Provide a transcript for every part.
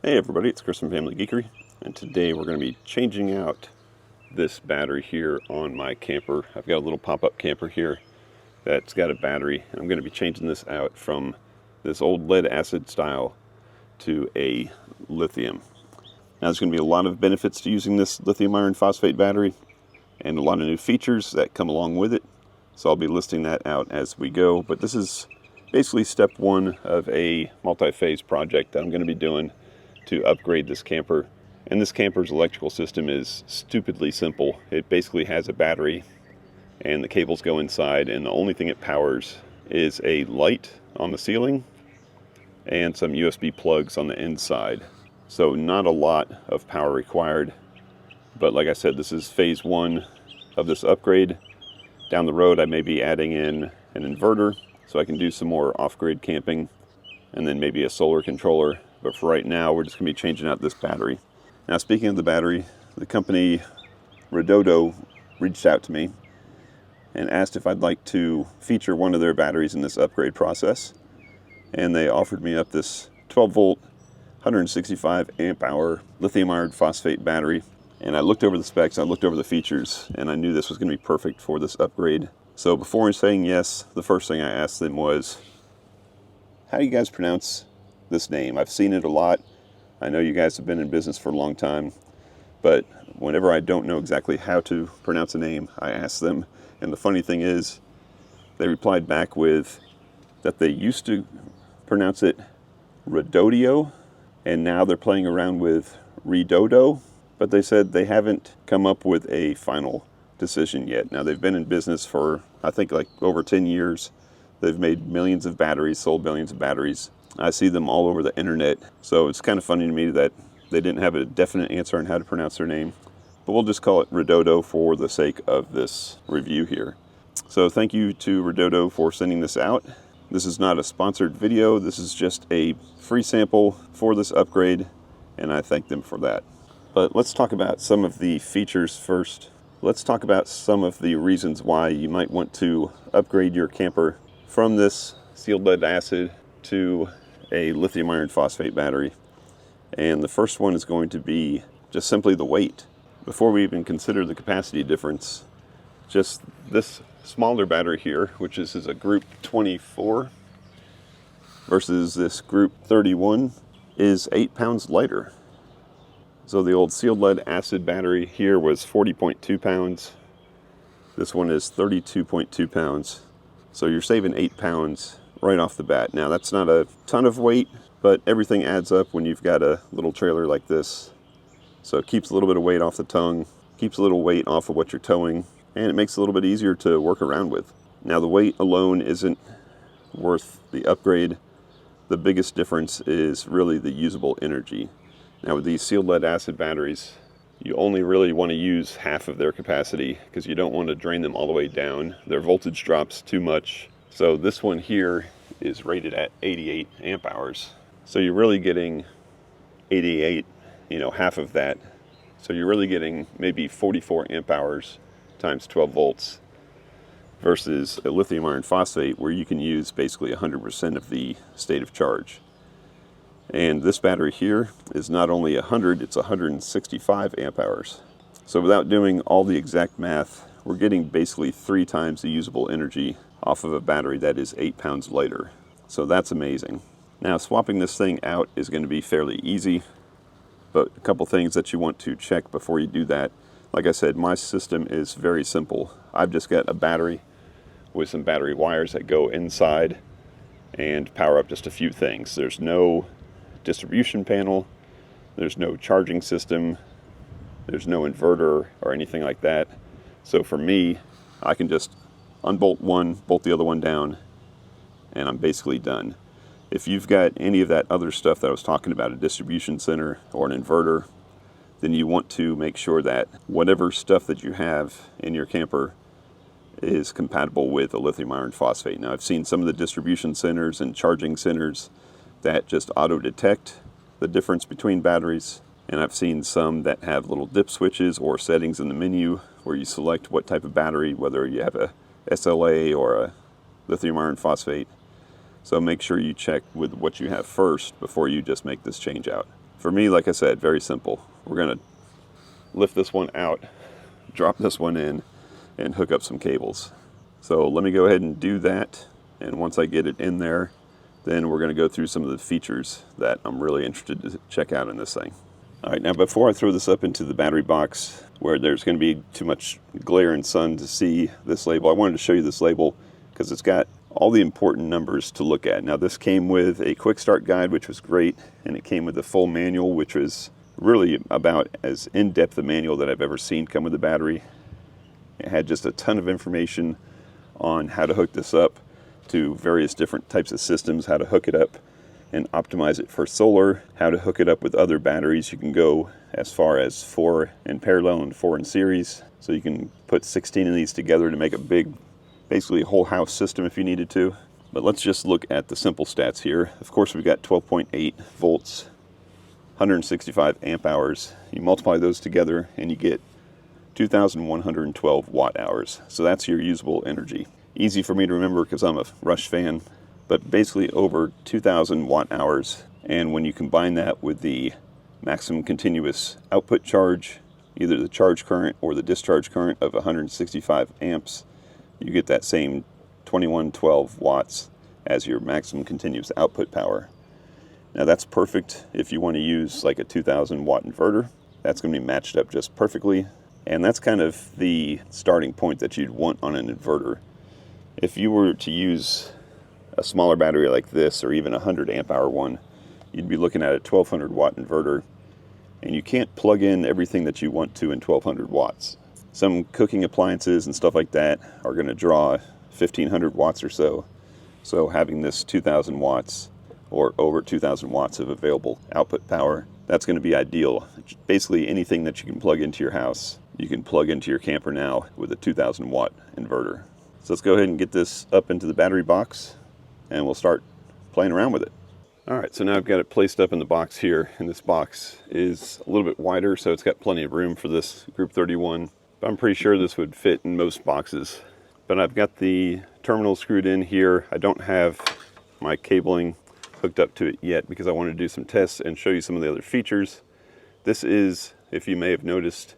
Hey everybody, it's Chris from Family Geekery, and today we're going to be changing out this battery here on my camper. I've got a little pop-up camper here that's got a battery, and I'm going to be changing this out from this old lead acid style to a lithium. Now there's going to be a lot of benefits to using this lithium iron phosphate battery and a lot of new features that come along with it, so I'll be listing that out as we go, but this is basically step one of a multi-phase project that I'm going to be doing to upgrade this camper. And this camper's electrical system is stupidly simple. It basically has a battery and the cables go inside, and the only thing it powers is a light on the ceiling and some USB plugs on the inside. So not a lot of power required, but like I said, this is phase one of this upgrade. Down the road I may be adding in an inverter so I can do some more off-grid camping, and then maybe a solar controller. But for right now, we're just going to be changing out this battery. Now, speaking of the battery, the company Redodo reached out to me and asked if I'd like to feature one of their batteries in this upgrade process. And they offered me up this 12-volt, 165 amp hour lithium iron phosphate battery. And I looked over the specs, I looked over the features, and I knew this was going to be perfect for this upgrade. So before saying yes, the first thing I asked them was, how do you guys pronounce this name? I've seen it a lot. I know you guys have been in business for a long time, but whenever I don't know exactly how to pronounce a name, I ask them. And the funny thing is, they replied back with that they used to pronounce it Redodo, and now they're playing around with Redodo, but they said they haven't come up with a final decision yet. Now, they've been in business for, I think, like over 10 years. They've made millions of batteries, sold millions of batteries. I see them all over the internet, so it's kind of funny to me that they didn't have a definite answer on how to pronounce their name, but we'll just call it Redodo for the sake of this review here. So thank you to Redodo for sending this out. This is not a sponsored video, this is just a free sample for this upgrade, and I thank them for that. But let's talk about some of the features first. Let's talk about some of the reasons why you might want to upgrade your camper from this sealed lead acid to a lithium iron phosphate battery. And the first one is going to be just simply the weight. Before we even consider the capacity difference, just this smaller battery here, which is a group 24 versus this group 31, is 8 pounds lighter. So the old sealed lead acid battery here was 40.2 pounds. This one is 32.2 pounds. So you're saving 8 pounds right off the bat. Now, that's not a ton of weight, but everything adds up when you've got a little trailer like this. So it keeps a little bit of weight off the tongue, keeps a little weight off of what you're towing, and it makes it a little bit easier to work around with. Now, the weight alone isn't worth the upgrade. The biggest difference is really the usable energy. Now, with these sealed lead acid batteries, you only really want to use half of their capacity because you don't want to drain them all the way down. Their voltage drops too much. So this one here is rated at 88 amp hours. So you're really getting 88, half of that. So you're really getting maybe 44 amp hours times 12 volts versus a lithium iron phosphate where you can use basically 100% of the state of charge. And this battery here is not only 100, it's 165 amp hours. So without doing all the exact math, we're getting basically 3 times the usable energy off of a battery that is 8 pounds lighter. So that's amazing. Now, swapping this thing out is going to be fairly easy, but a couple things that you want to check before you do that. Like I said, my system is very simple. I've just got a battery with some battery wires that go inside and power up just a few things. There's no distribution panel, there's no charging system, there's no inverter or anything like that. So for me, I can just unbolt one, bolt the other one down, and I'm basically done. If you've got any of that other stuff that I was talking about, a distribution center or an inverter, then you want to make sure that whatever stuff that you have in your camper is compatible with a lithium iron phosphate. Now, I've seen some of the distribution centers and charging centers that just auto-detect the difference between batteries, and I've seen some that have little dip switches or settings in the menu where you select what type of battery, whether you have a SLA or a lithium iron phosphate. So make sure you check with what you have first before you just make this change out. For me, like I said, very simple. We're gonna lift this one out, drop this one in, and hook up some cables. So let me go ahead and do that, and once I get it in there, then we're gonna go through some of the features that I'm really interested to check out in this thing. All right, now before I throw this up into the battery box where there's gonna be too much glare and sun to see this label, I wanted to show you this label because it's got all the important numbers to look at. Now this came with a quick start guide, which was great, and it came with a full manual, which was really about as in-depth a manual that I've ever seen come with the battery. It had just a ton of information on how to hook this up to various different types of systems, how to hook it up and optimize it for solar, how to hook it up with other batteries. You can go as far as 4 in parallel and 4 in series. So you can put 16 of these together to make a big, basically whole house system if you needed to. But let's just look at the simple stats here. Of course, we've got 12.8 volts, 165 amp hours. You multiply those together and you get 2,112 watt hours. So that's your usable energy. Easy for me to remember because I'm a Rush fan, but basically over 2,000 watt hours. And when you combine that with the maximum continuous output charge, either the charge current or the discharge current of 165 amps, you get that same 2112 watts as your maximum continuous output power. Now that's perfect if you want to use like a 2,000 watt inverter. That's going to be matched up just perfectly. And that's kind of the starting point that you'd want on an inverter. If you were to use a smaller battery like this, or even a 100 amp hour one, you'd be looking at a 1200 watt inverter, and you can't plug in everything that you want to in 1200 watts. Some cooking appliances and stuff like that are going to draw 1500 watts or so. So having this 2000 watts or over 2000 watts of available output power, that's going to be ideal. Basically anything that you can plug into your house, you can plug into your camper now with a 2000 watt inverter. So let's go ahead and get this up into the battery box and we'll start playing around with it. All right, so now I've got it placed up in the box here, and this box is a little bit wider, so it's got plenty of room for this Group 31. But I'm pretty sure this would fit in most boxes. But I've got the terminal screwed in here. I don't have my cabling hooked up to it yet because I want to do some tests and show you some of the other features. This is, if you may have noticed,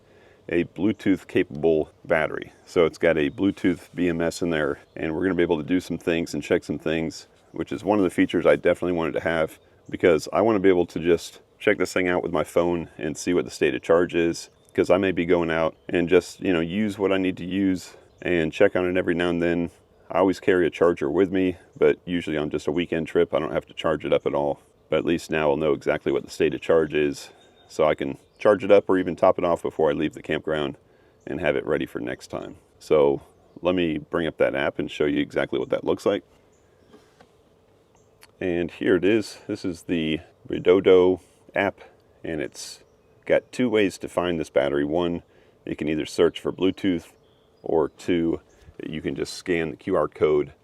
a Bluetooth capable battery. So it's got a Bluetooth BMS in there, and we're going to be able to do some things and check some things, which is one of the features I definitely wanted to have because I want to be able to just check this thing out with my phone and see what the state of charge is, because I may be going out and just, use what I need to use and check on it every now and then. I always carry a charger with me, but usually on just a weekend trip, I don't have to charge it up at all. But at least now I'll know exactly what the state of charge is, so I can charge it up or even top it off before I leave the campground and have it ready for next time. So let me bring up that app and show you exactly what that looks like. And here it is. This is the Redodo app, and it's got 2 ways to find this battery. 1, you can either search for Bluetooth, or 2, you can just scan the QR code,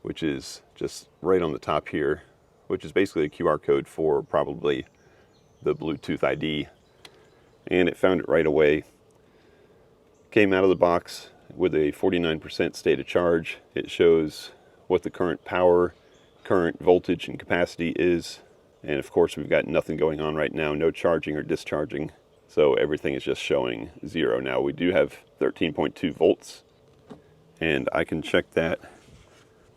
which is just right on the top here, which is basically a QR code for probably the Bluetooth ID. And it found it right away. Came out of the box with a 49% state of charge. It shows what the current power, current voltage and capacity is. And of course we've got nothing going on right now, no charging or discharging. So everything is just showing 0. Now we do have 13.2 volts, and I can check that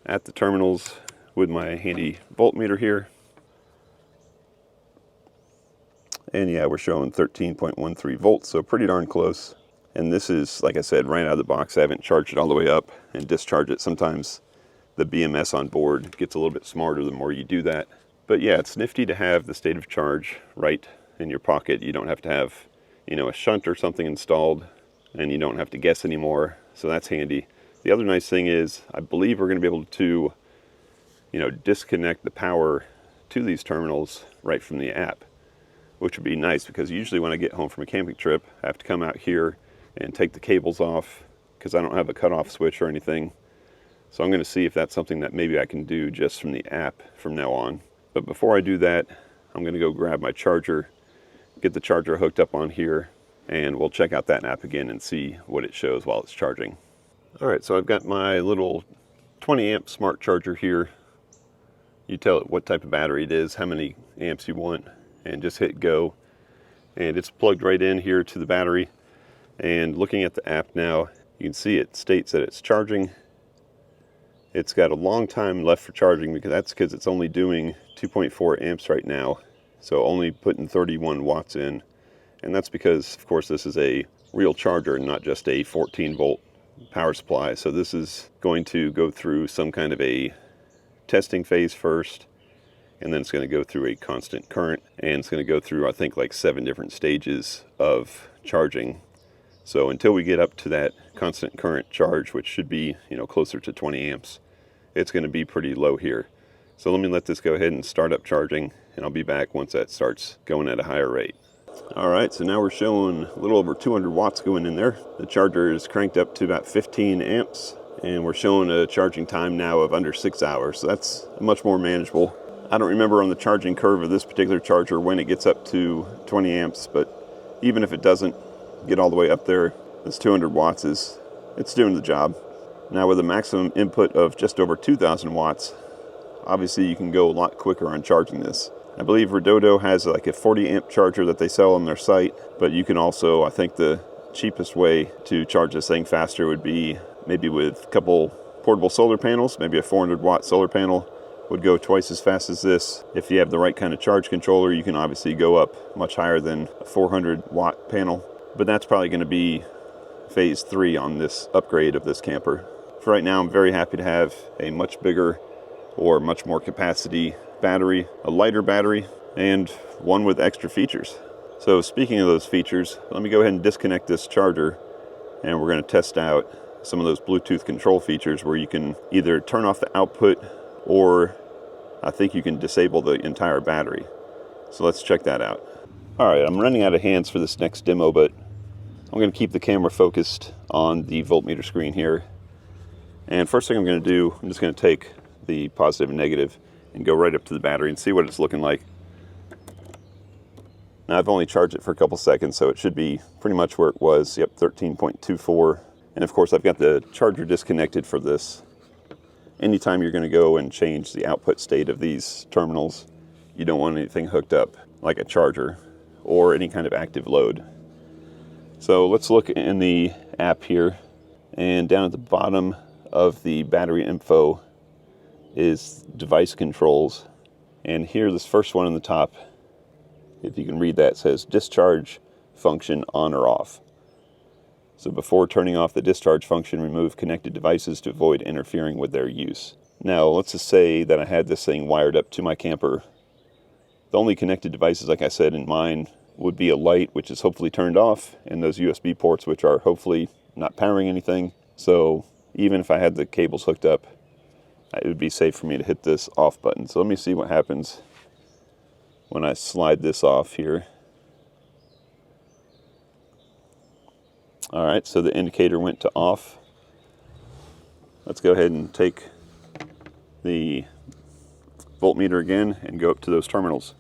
at the terminals with my handy voltmeter here. And yeah, we're showing 13.13 volts, so pretty darn close. And this is, like I said, right out of the box. I haven't charged it all the way up and discharged it. Sometimes the BMS on board gets a little bit smarter the more you do that. But yeah, it's nifty to have the state of charge right in your pocket. You don't have to have, a shunt or something installed, and you don't have to guess anymore. So that's handy. The other nice thing is, I believe we're going to be able to, disconnect the power to these terminals right from the app, which would be nice because usually when I get home from a camping trip, I have to come out here and take the cables off because I don't have a cutoff switch or anything. So I'm going to see if that's something that maybe I can do just from the app from now on. But before I do that, I'm going to go grab my charger, get the charger hooked up on here, and we'll check out that app again and see what it shows while it's charging. All right, so I've got my little 20 amp smart charger here. You tell it what type of battery it is, how many amps you want, and just hit go. And it's plugged right in here to the battery. And looking at the app now, you can see it states that it's charging. It's got a long time left for charging because it's only doing 2.4 amps right now. So only putting 31 watts in. And that's because, of course, this is a real charger, not just a 14 volt power supply. So this is going to go through some kind of a testing phase first, and then it's going to go through a constant current, and it's going to go through, I think, like 7 different stages of charging. So until we get up to that constant current charge, which should be, closer to 20 amps, it's going to be pretty low here. So let me let this go ahead and start up charging, and I'll be back once that starts going at a higher rate. All right, so now we're showing a little over 200 watts going in there. The charger is cranked up to about 15 amps, and we're showing a charging time now of under 6 hours. So that's much more manageable. I don't remember on the charging curve of this particular charger when it gets up to 20 amps, but even if it doesn't get all the way up there, this 200 watts it's doing the job. Now with a maximum input of just over 2,000 watts, obviously you can go a lot quicker on charging this. I believe Redodo has like a 40 amp charger that they sell on their site, but you can also, I think the cheapest way to charge this thing faster would be maybe with a couple portable solar panels. Maybe a 400 watt solar panel would go twice as fast as this. If you have the right kind of charge controller, you can obviously go up much higher than a 400 watt panel, but that's probably going to be phase 3 on this upgrade of this camper. For right now, I'm very happy to have a much bigger or much more capacity battery, a lighter battery, and one with extra features. So speaking of those features, let me go ahead and disconnect this charger, and we're going to test out some of those Bluetooth control features where you can either turn off the output, or I think you can disable the entire battery. So let's check that out. All right, I'm running out of hands for this next demo, but I'm going to keep the camera focused on the voltmeter screen here. And first thing I'm going to do, I'm just going to take the positive and negative and go right up to the battery and see what it's looking like. Now I've only charged it for a couple seconds, so it should be pretty much where it was. Yep, 13.24. And of course I've got the charger disconnected for this. Anytime you're going to go and change the output state of these terminals, you don't want anything hooked up like a charger or any kind of active load. So let's look in the app here, and down at the bottom of the battery info is device controls, and here this first one on the top, if you can read that, says discharge function on or off. So before turning off the discharge function, remove connected devices to avoid interfering with their use. Now let's just say that I had this thing wired up to my camper. The only connected devices, like I said, in mine would be a light, which is hopefully turned off, and those USB ports, which are hopefully not powering anything. So even if I had the cables hooked up, it would be safe for me to hit this off button. So let me see what happens when I slide this off here. All right, so the indicator went to off. Let's go ahead and take the voltmeter again and go up to those terminals.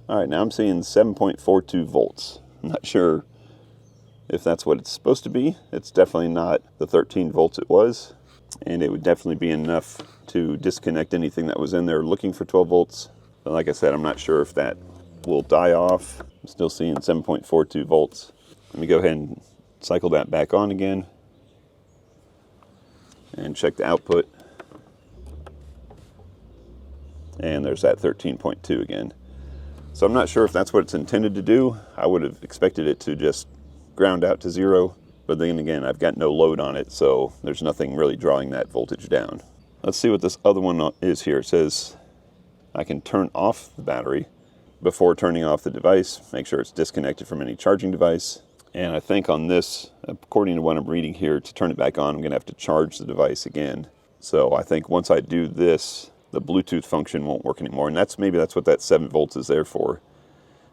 All right, now I'm seeing 7.42 volts. I'm not sure if that's what it's supposed to be. It's definitely not the 13 volts it was, and it would definitely be enough to disconnect anything that was in there looking for 12 volts. But like I said, I'm not sure if that will die off. I'm still seeing 7.42 volts. Let me go ahead and cycle that back on again and check the output. And there's that 13.2 again. So I'm not sure if that's what it's intended to do. I would have expected it to just ground out to 0, but then again, I've got no load on it, so there's nothing really drawing that voltage down. Let's see what this other one is here. It says I can turn off the battery before turning off the device, make sure it's disconnected from any charging device. And I think on this, according to what I'm reading here, to turn it back on, I'm going to have to charge the device again. So I think once I do this, the Bluetooth function won't work anymore, and maybe that's what that 7 volts is there for.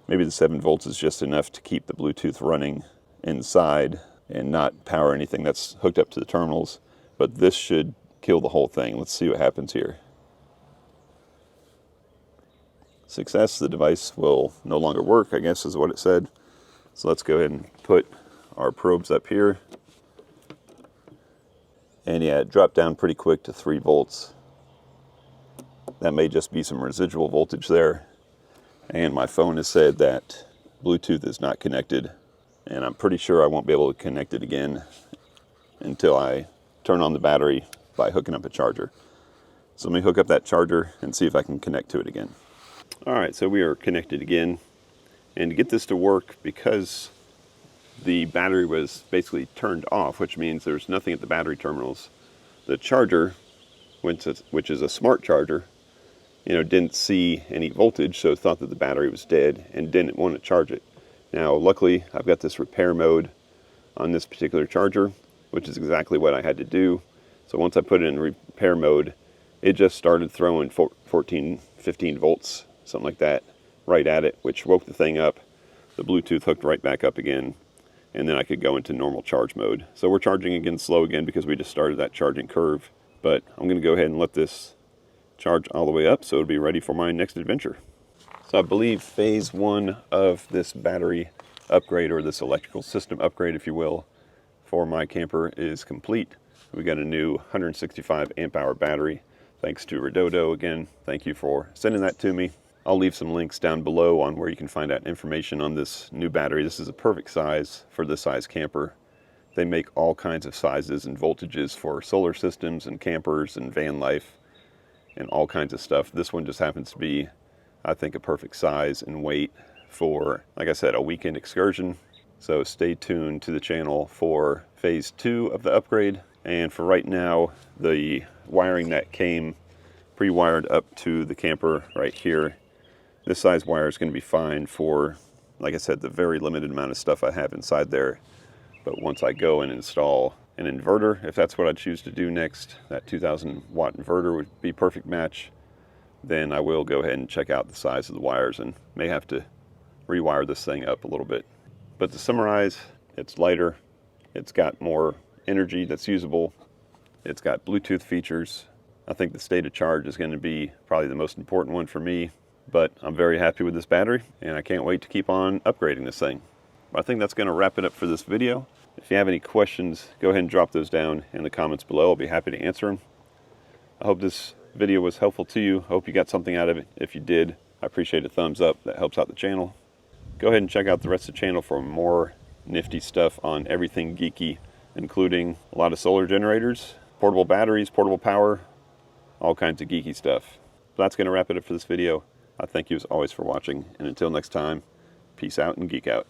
Maybe the 7 volts is just enough to keep the Bluetooth running inside and not power anything that's hooked up to the terminals, but this should kill the whole thing. Let's see what happens here. Success, the device will no longer work, I guess is what it said. So let's go ahead and put our probes up here. And yeah, it dropped down pretty quick to 3 volts. That may just be some residual voltage there. And my phone has said that Bluetooth is not connected, and I'm pretty sure I won't be able to connect it again until I turn on the battery by hooking up a charger. So let me hook up that charger and see if I can connect to it again. All right, so we are connected again. And to get this to work, because the battery was basically turned off, which means there's nothing at the battery terminals, the charger, which is a smart charger, didn't see any voltage, so thought that the battery was dead and didn't want to charge it. Now, luckily, I've got this repair mode on this particular charger, which is exactly what I had to do. So once I put it in repair mode, it just started throwing 14, 15 volts, something like that, right at it, which woke the thing up. The Bluetooth hooked right back up again, and then I could go into normal charge mode. So we're charging again slow again because we just started that charging curve. But I'm going to go ahead and let this charge all the way up so it'll be ready for my next adventure. So I believe phase 1 of this battery upgrade, or this electrical system upgrade, if you will, for my camper is complete. We got a new 165 amp hour battery, thanks to Redodo. Again, thank you for sending that to me. I'll leave some links down below on where you can find out information on this new battery. This is a perfect size for this size camper. They make all kinds of sizes and voltages for solar systems and campers and van life and all kinds of stuff. This one just happens to be, I think, a perfect size and weight for, like I said, a weekend excursion. So stay tuned to the channel for phase 2 of the upgrade. And for right now, the wiring that came pre-wired up to the camper right here, this size wire is going to be fine for, like I said, the very limited amount of stuff I have inside there. But once I go and install an inverter, if that's what I choose to do next, that 2000 watt inverter would be a perfect match, then I will go ahead and check out the size of the wires and may have to rewire this thing up a little bit. But to summarize, it's lighter, it's got more energy that's usable, it's got Bluetooth features. I think the state of charge is going to be probably the most important one for me, but I'm very happy with this battery and I can't wait to keep on upgrading this thing. I think that's going to wrap it up for this video. If you have any questions, go ahead and drop those down in the comments below. I'll be happy to answer them. I hope this video was helpful to you. I hope you got something out of it. If you did, I appreciate a thumbs up. That helps out the channel. Go ahead and check out the rest of the channel for more nifty stuff on everything geeky, including a lot of solar generators, portable batteries, portable power, all kinds of geeky stuff. So that's going to wrap it up for this video. I thank you as always for watching, and until next time, peace out and geek out.